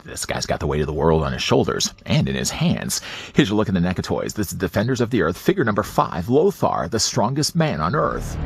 This guy's got the weight of the world on his shoulders and in his hands. Here's a look at the NECA toys. This is Defenders of the Earth, figure number 5, Lothar, the strongest man on Earth.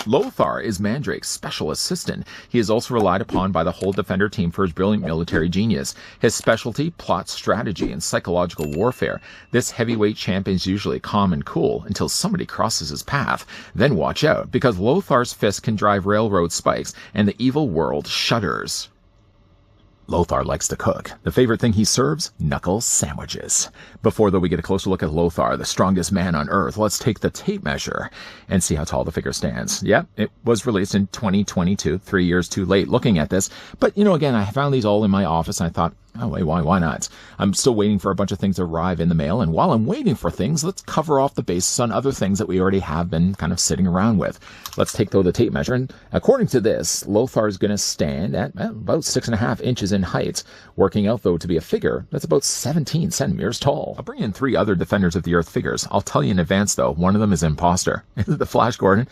Lothar is Mandrake's special assistant. He is also relied upon by the whole Defender team for his brilliant military genius. His specialty, plot strategy and psychological warfare. This heavyweight champion is usually calm and cool until somebody crosses his path. Then watch out, because Lothar's fist can drive railroad spikes and the evil world shudders. Lothar likes to cook. The favorite thing he serves? Knuckle sandwiches. Before, though, we get a closer look at Lothar, the strongest man on Earth, let's take the tape measure and see how tall the figure stands. Yep, it was released in 2022, 3 years too late looking at this. But, again, I found these all in my office, and I thought, oh, wait, why not? I'm still waiting for a bunch of things to arrive in the mail, and while I'm waiting for things, let's cover off the bases on other things that we already have been kind of sitting around with. Let's take, though, the tape measure, and according to this, Lothar is going to stand at about 6.5 inches in height, working out, though, to be a figure that's about 17 centimeters tall. I'll bring in 3 other Defenders of the Earth figures. I'll tell you in advance, though, one of them is imposter. The Flash Gordon.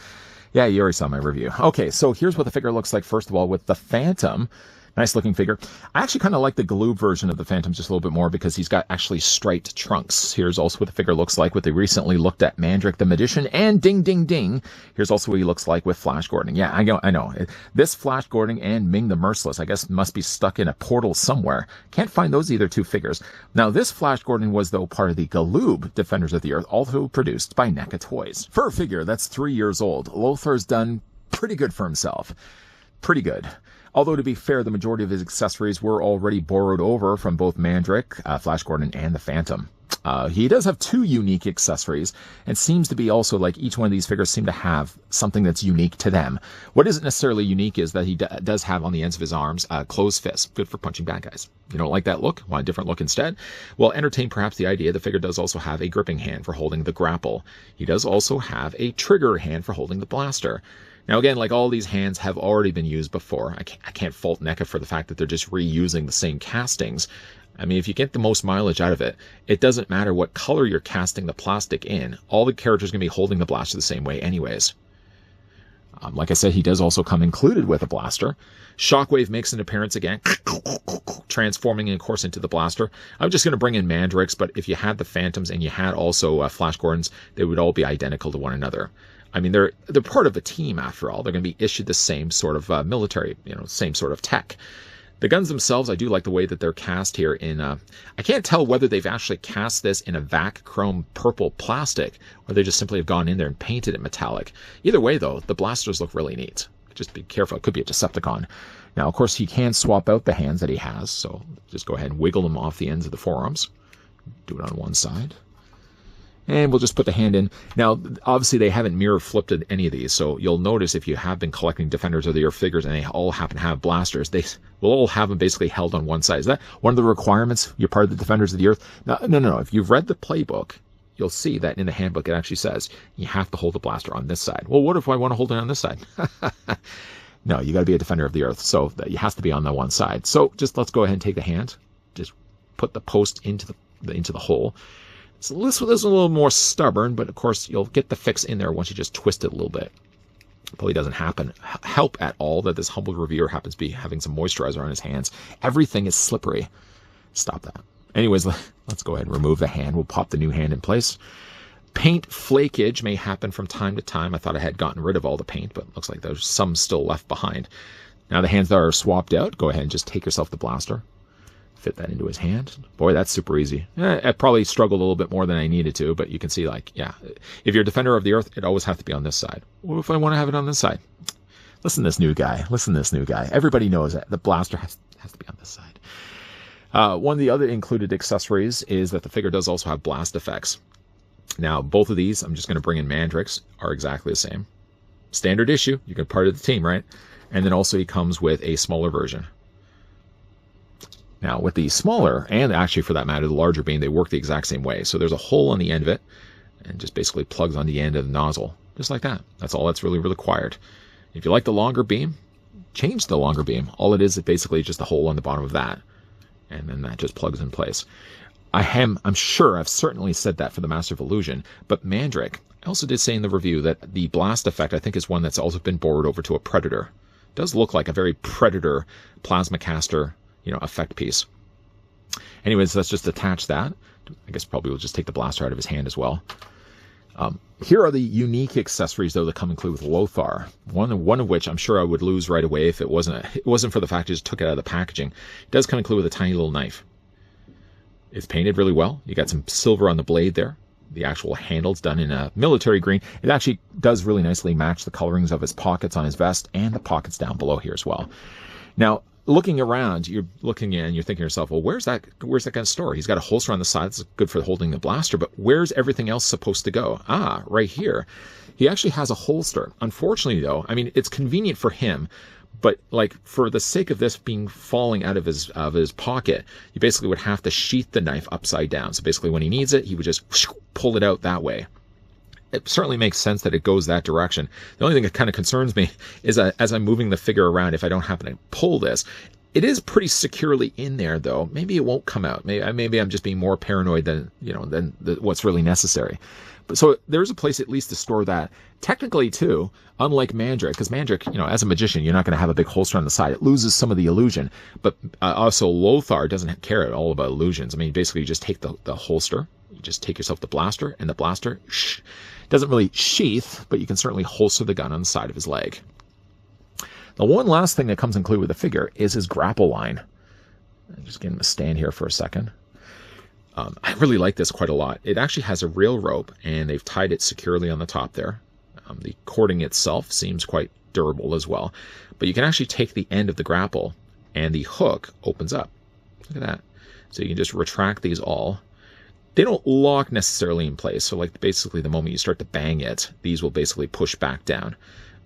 Yeah, you already saw my review. Okay, so here's what the figure looks like, first of all, with the Phantom. Nice looking figure. I actually kind of like the Galoob version of the Phantom just a little bit more because he's got actually striped trunks. Here's also what the figure looks like with the recently looked at Mandrake the Magician, and ding ding ding, here's also what he looks like with Flash Gordon. Yeah, I know. This Flash Gordon and Ming the Merciless, I guess, must be stuck in a portal somewhere. Can't find those either two figures. Now, this Flash Gordon was, though, part of the Galoob Defenders of the Earth, also produced by NECA Toys. For a figure that's 3 years old, Lothar's done pretty good for himself. Pretty good. Although, to be fair, the majority of his accessories were already borrowed over from both Mandrake, Flash Gordon, and the Phantom. He does have 2 unique accessories, and seems to be also like each one of these figures seem to have something that's unique to them. What isn't necessarily unique is that he does have on the ends of his arms closed fists, good for punching bad guys. You don't like that look? Want a different look instead? Well, entertain perhaps the idea the figure does also have a gripping hand for holding the grapple. He does also have a trigger hand for holding the blaster. Now, again, like all these hands have already been used before. I can't fault NECA for the fact that they're just reusing the same castings. I mean, if you get the most mileage out of it, it doesn't matter what color you're casting the plastic in. All the characters are going to be holding the blaster the same way anyways. Like I said, he does also come included with a blaster. Shockwave makes an appearance again, transforming, of course, into the blaster. I'm just going to bring in Mandrakes, but if you had the Phantoms and you had also Flash Gordons, they would all be identical to one another. I mean, they're part of a team, after all. They're going to be issued the same sort of military, same sort of tech. The guns themselves, I do like the way that they're cast here in, I can't tell whether they've actually cast this in a vac chrome purple plastic, or they just simply have gone in there and painted it metallic. Either way, though, the blasters look really neat. Just be careful, it could be a Decepticon. Now, of course, he can swap out the hands that he has, so just go ahead and wiggle them off the ends of the forearms. Do it on one side. And we'll just put the hand in. Now, obviously, they haven't mirror flipped any of these, so you'll notice if you have been collecting Defenders of the Earth figures and they all happen to have blasters, they will all have them basically held on one side. Is that one of the requirements? You're part of the Defenders of the Earth? No. If you've read the playbook, you'll see that in the handbook it actually says you have to hold the blaster on this side. Well, what if I want to hold it on this side? No, you got to be a Defender of the Earth, so it has to be on the one side. So just let's go ahead and take the hand. Just put the post into the hole. So this is a little more stubborn, but of course you'll get the fix in there once you just twist it a little bit. Probably doesn't help at all that this humble reviewer happens to be having some moisturizer on his hands. Everything is slippery. Stop that. Anyways, let's go ahead and remove the hand. We'll pop the new hand in place. Paint flakage may happen from time to time. I thought I had gotten rid of all the paint, but it looks like there's some still left behind. Now the hands that are swapped out, go ahead and just take yourself the blaster. Fit that into his hand. Boy, that's super easy. I probably struggled a little bit more than I needed to, but you can see, if you're a Defender of the Earth, it always has to be on this side. What if I want to have it on this side? Listen to this new guy. Everybody knows that the blaster has to be on this side. One of the other included accessories is that the figure does also have blast effects. Now, both of these, I'm just going to bring in Mandrakes, are exactly the same. Standard issue. You get part of the team, right? And then also he comes with a smaller version. Now, with the smaller, and actually for that matter, the larger beam, they work the exact same way. So there's a hole on the end of it, and just basically plugs on the end of the nozzle, just like that. That's all that's really required. If you like the longer beam, change the longer beam. All it is basically just a hole on the bottom of that. And then that just plugs in place. I'm sure I've certainly said that for the Master of Illusion, but Mandrake, I also did say in the review that the blast effect, I think, is one that's also been borrowed over to a Predator. It does look like a very Predator plasma caster, effect piece. Anyways, let's just attach that. I guess probably we'll just take the blaster out of his hand as well. Here are the unique accessories, though, that come included with Lothar. One of which I'm sure I would lose right away if it wasn't for the fact I just took it out of the packaging. It does come included with a tiny little knife. It's painted really well. You got some silver on the blade there. The actual handle's done in a military green. It actually does really nicely match the colorings of his pockets on his vest and the pockets down below here as well. Now, looking around, you're looking in, you're thinking to yourself, well, where's that going to store? He's got a holster on the side. That's good for holding the blaster, but where's everything else supposed to go? Ah, right here. He actually has a holster. Unfortunately, though, I mean, it's convenient for him, but like for the sake of this being falling out of his pocket, you basically would have to sheath the knife upside down. So basically when he needs it, he would just pull it out that way. It certainly makes sense that it goes that direction. The only thing that kind of concerns me is that as I'm moving the figure around, if I don't happen to pull this, it is pretty securely in there, though. Maybe it won't come out. Maybe I'm just being more paranoid than what's really necessary. But so there's a place at least to store that. Technically, too, unlike Mandrake, because Mandrake, as a magician, you're not going to have a big holster on the side. It loses some of the illusion. But also, Lothar doesn't care at all about illusions. I mean, basically, you just take the holster. You just take yourself the blaster, and the blaster doesn't really sheath, but you can certainly holster the gun on the side of his leg. The one last thing that comes included with the figure is his grapple line. I'm just getting him to stand here for a second. I really like this quite a lot. It actually has a real rope, and they've tied it securely on the top there. The cording itself seems quite durable as well. But you can actually take the end of the grapple, and the hook opens up. Look at that. So you can just retract these all. They don't lock necessarily in place. So like basically the moment you start to bang it, these will basically push back down.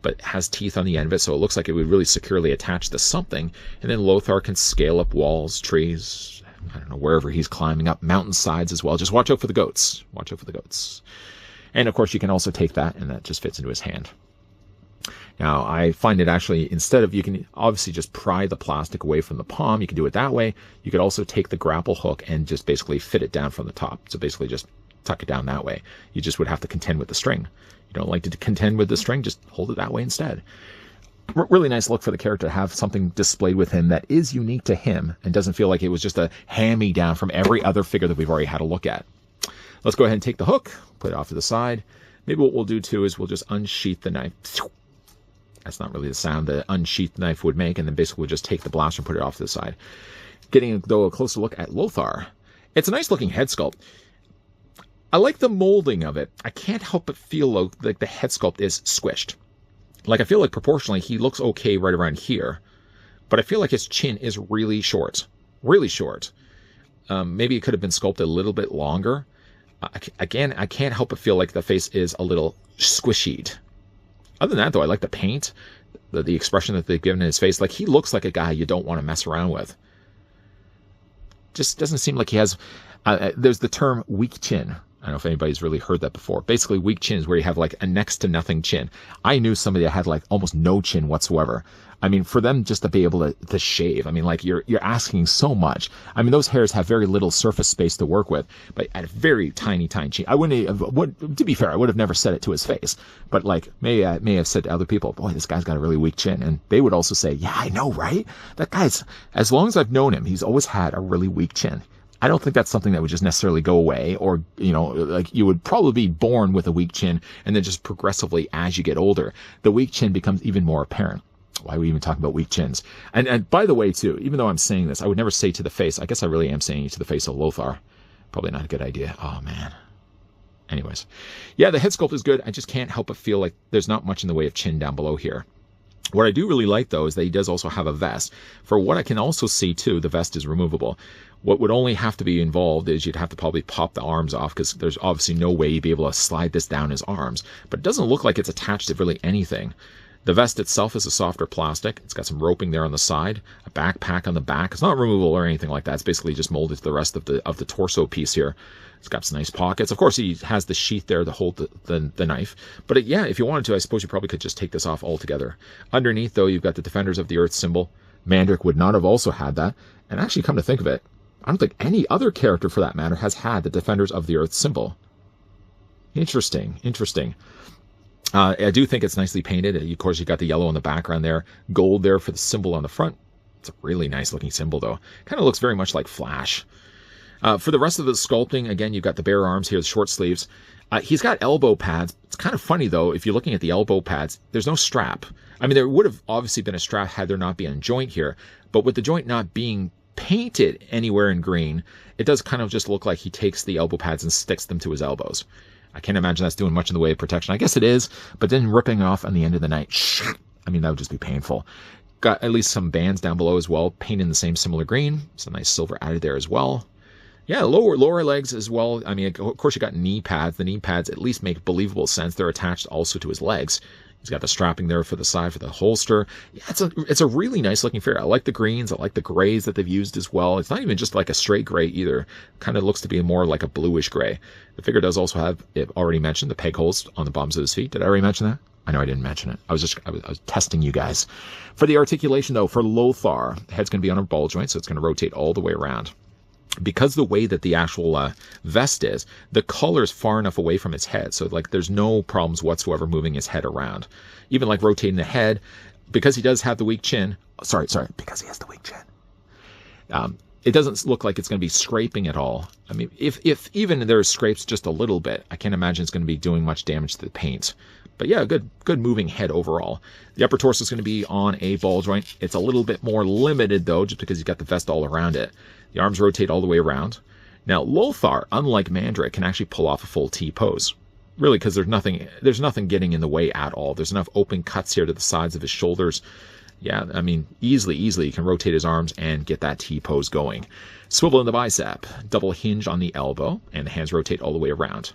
But it has teeth on the end of it, so it looks like it would really securely attach to something. And then Lothar can scale up walls, trees, I don't know, wherever he's climbing up, mountainsides as well. Just watch out for the goats. Watch out for the goats. And of course, you can also take that, and that just fits into his hand. Now, I find it actually, instead of, you can obviously just pry the plastic away from the palm. You can do it that way. You could also take the grapple hook and just basically fit it down from the top. So basically just tuck it down that way. You just would have to contend with the string. You don't like to contend with the string, just hold it that way instead. Really nice look for the character to have something displayed with him that is unique to him and doesn't feel like it was just a hand-me-down from every other figure that we've already had a look at. Let's go ahead and take the hook, put it off to the side. Maybe what we'll do too is we'll just unsheath the knife. That's not really the sound the unsheathed knife would make, and then basically we'll just take the blaster and put it off to the side. Getting, though, a closer look at Lothar. It's a nice looking head sculpt. I like the molding of it. I can't help but feel like the head sculpt is squished. Like, I feel like proportionally he looks okay right around here, but I feel like his chin is really short. Really short. Maybe it could have been sculpted a little bit longer. Again, I can't help but feel like the face is a little squishied. Other than that, though, I like the paint, the expression that they've given in his face. Like, he looks like a guy you don't want to mess around with. Just doesn't seem like he has... there's the term weak chin. I don't know if anybody's really heard that before. Basically, weak chin is where you have like a next to nothing chin. I knew somebody that had like almost no chin whatsoever. I mean, for them just to be able to shave, I mean, like you're asking so much. I mean, those hairs have very little surface space to work with, but at a very tiny chin. I to be fair, I would have never said it to his face, but like may have said to other people, boy, this guy's got a really weak chin. And they would also say, yeah, I know, right? That guy's, as long as I've known him, he's always had a really weak chin. I don't think that's something that would just necessarily go away, or, like you would probably be born with a weak chin, and then just progressively as you get older, the weak chin becomes even more apparent. Why are we even talking about weak chins? And by the way, too, even though I'm saying this, I would never say to the face. I guess I really am saying it to the face of Lothar. Probably not a good idea. Oh, man. Anyways. Yeah, the head sculpt is good. I just can't help but feel like there's not much in the way of chin down below here. What I do really like, though, is that he does also have a vest. For what I can also see, too, the vest is removable. What would only have to be involved is you'd have to probably pop the arms off, because there's obviously no way you'd be able to slide this down his arms. But it doesn't look like it's attached to really anything. The vest itself is a softer plastic. It's got some roping there on the side, a backpack on the back. It's not removable or anything like that. It's basically just molded to the rest of the torso piece here. It's got some nice pockets. Of course, he has the sheath there to hold the knife. But yeah, if you wanted to, I suppose you probably could just take this off altogether. Underneath, though, you've got the Defenders of the Earth symbol. Mandrake would not have also had that. And actually, come to think of it, I don't think any other character, for that matter, has had the Defenders of the Earth symbol. Interesting, interesting. I do think it's nicely painted. Of course, you got the yellow in the background there, gold there for the symbol on the front. It's a really nice looking symbol, though. Kind of looks very much like Flash. For the rest of the sculpting, again, you've got the bare arms here, the short sleeves. He's got elbow pads. It's kind of funny, though, if you're looking at the elbow pads, there's no strap. I mean, there would have obviously been a strap had there not been a joint here, but with the joint not being painted anywhere in green, it does kind of just look like he takes the elbow pads and sticks them to his elbows. I can't imagine that's doing much in the way of protection. I guess it is, but then ripping off on the end of the night, I mean, that would just be painful. Got at least some bands down below as well, painted in the same similar green. Some nice silver added there as well. Yeah, lower legs as well. I mean, of course, you got knee pads. The knee pads at least make believable sense. They're attached also to his legs. He's got the strapping there for the side for the holster. Yeah, it's a really nice looking figure. I like the greens. I like the grays that they've used as well. It's not even just like a straight gray either. Kind of looks to be more like a bluish gray. The figure does also have, it already mentioned, the peg holes on the bottoms of his feet. Did I already mention that? I know I didn't mention it. I was testing you guys. For the articulation, though, for Lothar, the head's going to be on a ball joint, so it's going to rotate all the way around. Because the way that the actual vest is, the collar's far enough away from his head, so like there's no problems whatsoever moving his head around. Even like rotating the head, because he does have the weak chin. Sorry, because he has the weak chin. It doesn't look like it's going to be scraping at all. I mean, if even there's scrapes just a little bit, I can't imagine it's going to be doing much damage to the paint. But yeah, good moving head overall. The upper torso is going to be on a ball joint. It's a little bit more limited, though, just because you've got the vest all around it. The arms rotate all the way around. Now, Lothar, unlike Mandrake, can actually pull off a full T-pose. Really, because there's nothing getting in the way at all. There's enough open cuts here to the sides of his shoulders. Yeah, I mean, easily you can rotate his arms and get that T-pose going. Swivel in the bicep, double hinge on the elbow, and the hands rotate all the way around.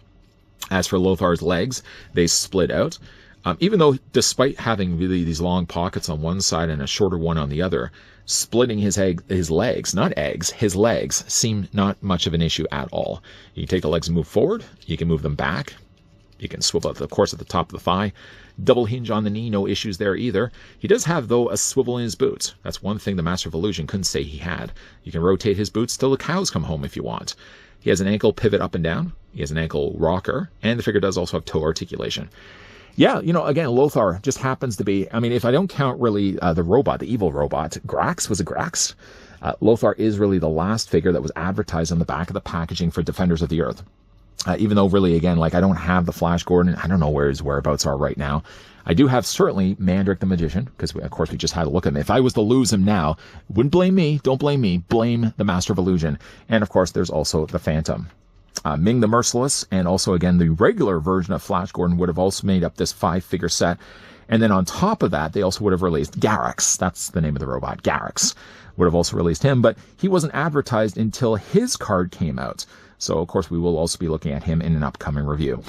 As for Lothar's legs, they split out. Even though, despite having really these long pockets on one side and a shorter one on the other, splitting his legs, not eggs, his legs seem not much of an issue at all. You can take the legs and move forward. You can move them back. You can swivel, of course, at the top of the thigh. Double hinge on the knee, no issues there either. He does have, though, a swivel in his boots. That's one thing the Master of Illusion couldn't say he had. You can rotate his boots till the cows come home if you want. He has an ankle pivot up and down. He has an ankle rocker. And the figure does also have toe articulation. Yeah, again, Lothar just happens to be, I mean, if I don't count really the robot, the evil robot, Grax, was it Grax? Lothar is really the last figure that was advertised on the back of the packaging for Defenders of the Earth. Even though really, again, like I don't have the Flash Gordon, I don't know where his whereabouts are right now. I do have certainly Mandrake the Magician, because of course we just had a look at him. If I was to lose him now, wouldn't blame me, don't blame me, blame the Master of Illusion. And of course there's also the Phantom. Ming the Merciless, and also again the regular version of Flash Gordon would have also made up this 5-figure set. And then on top of that, they also would have released Garrix. That's the name of the robot, Garrix. Would have also released him, but he wasn't advertised until his card came out. So, of course, we will also be looking at him in an upcoming review.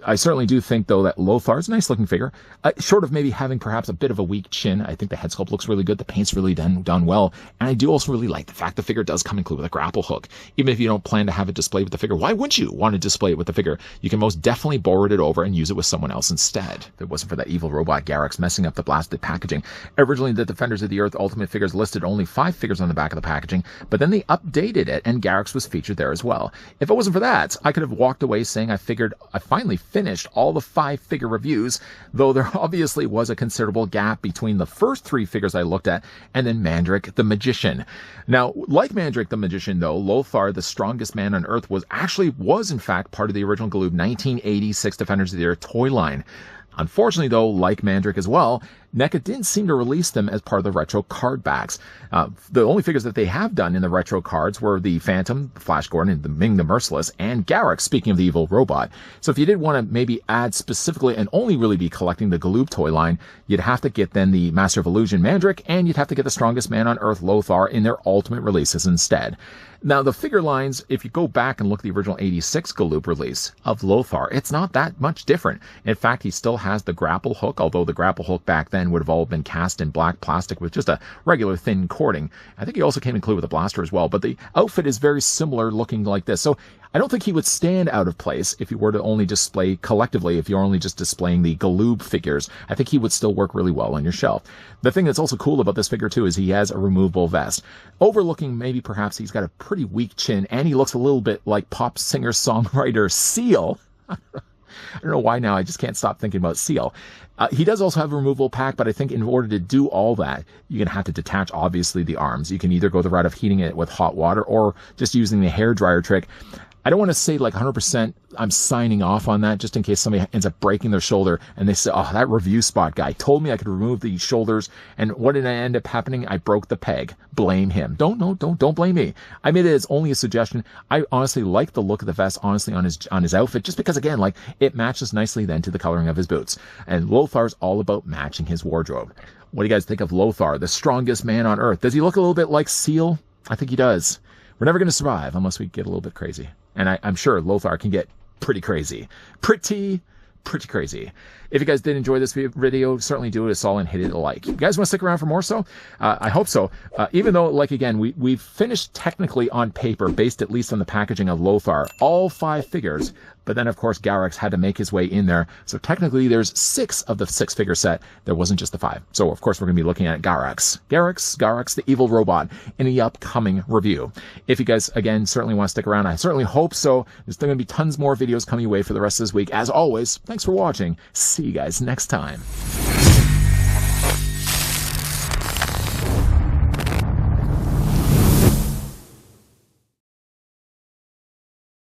I certainly do think, though, that Lothar's a nice-looking figure. Short of maybe having perhaps a bit of a weak chin, I think the head sculpt looks really good. The paint's really done well. And I do also really like the fact the figure does come included with a grapple hook. Even if you don't plan to have it displayed with the figure, why wouldn't you want to display it with the figure? You can most definitely borrow it over and use it with someone else instead. If it wasn't for that evil robot Garrix messing up the blasted packaging. Originally, the Defenders of the Earth Ultimate figures listed only 5 figures on the back of the packaging, but then they updated it, and Garrix was featured there as well. If it wasn't for that, I could have walked away saying I finally finished all the 5-figure reviews, though there obviously was a considerable gap between the first 3 figures I looked at and then Mandrake the Magician. Now, like Mandrake the Magician, though, Lothar, the strongest man on Earth, was in fact part of the original Galoob 1986 Defenders of the Earth toy line. Unfortunately, though, like Mandrake as well, NECA didn't seem to release them as part of the retro card backs. The only figures that they have done in the retro cards were the Phantom, Flash Gordon, the Ming the Merciless, and Garrux, speaking of the evil robot. So if you did want to maybe add specifically and only really be collecting the Galoob toy line, you'd have to get then the Master of Illusion Mandrake, and you'd have to get the Strongest Man on Earth Lothar in their ultimate releases instead. Now, the figure lines, if you go back and look at the original 86 Galoob release of Lothar, it's not that much different. In fact, he still has the grapple hook, although the grapple hook back then would have all been cast in black plastic with just a regular thin cording. I think he also came included with a blaster as well, but the outfit is very similar looking like this. So I don't think he would stand out of place if you were to only display collectively, if you're only just displaying the Galoob figures. I think he would still work really well on your shelf. The thing that's also cool about this figure too is he has a removable vest. Overlooking maybe perhaps he's got a pretty weak chin, and he looks a little bit like pop singer-songwriter Seal. I don't know why now, I just can't stop thinking about Seal. He does also have a removable pack, but I think in order to do all that, you're going to have to detach, obviously, the arms. You can either go the route of heating it with hot water or just using the hairdryer trick. I don't want to say like 100% I'm signing off on that, just in case somebody ends up breaking their shoulder and they say, oh, that review spot guy told me I could remove the shoulders, and what did I end up happening? I broke the peg. Blame him. Don't blame me. I made it as only a suggestion. I honestly like the look of the vest, honestly, on his outfit, just because, again, like, it matches nicely then to the coloring of his boots. And Lothar's all about matching his wardrobe. What do you guys think of Lothar, the strongest man on Earth? Does he look a little bit like Seal? I think he does. We're never going to survive unless we get a little bit crazy. And I'm sure Lothar can get pretty crazy. Pretty crazy. If you guys did enjoy this video, certainly do us all and hit it a like. You guys want to stick around for more so? I hope so. Even though, like, again, we've finished technically on paper, based at least on the packaging of Lothar, all 5 figures. But then, of course, Garrux had to make his way in there. So technically, there's 6 of the 6-figure set. There wasn't just the 5. So, of course, we're going to be looking at Garrux, the evil robot, in the upcoming review. If you guys, again, certainly want to stick around, I certainly hope so. There's still going to be tons more videos coming your way for the rest of this week. As always, thanks for watching. See you guys next time.